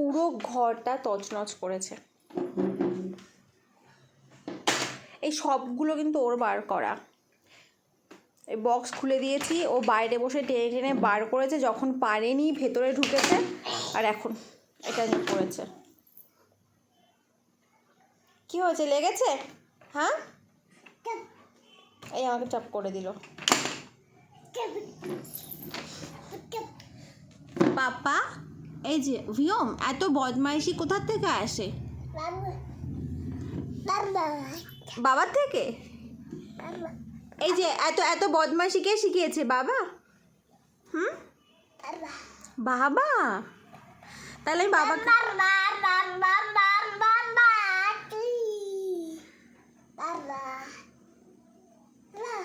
পুরো ঘরটা তছনছ করেছে। এই সবগুলো কিন্তু ওর বার করা। এই বক্স খুলে দিয়েছি, ও বাইরে বসে টেনে টেনে বার করেছে, যখন পারেনি ভেতরে ঢুকেছে, আর এখন এটা নিয়ে পড়েছে। কি হয়েছে, লেগেছে? হ্যাঁ, এই আমাকে চাপ করে দিল। পাপা, এই যে ভিয়ম, এত বদমাইশি কোথার থেকে আসে? বাবার থেকে? এই যে এত এত বদমাইশি কে শিখিয়েছে? বাবা? বাবা? তাহলে বাবাকে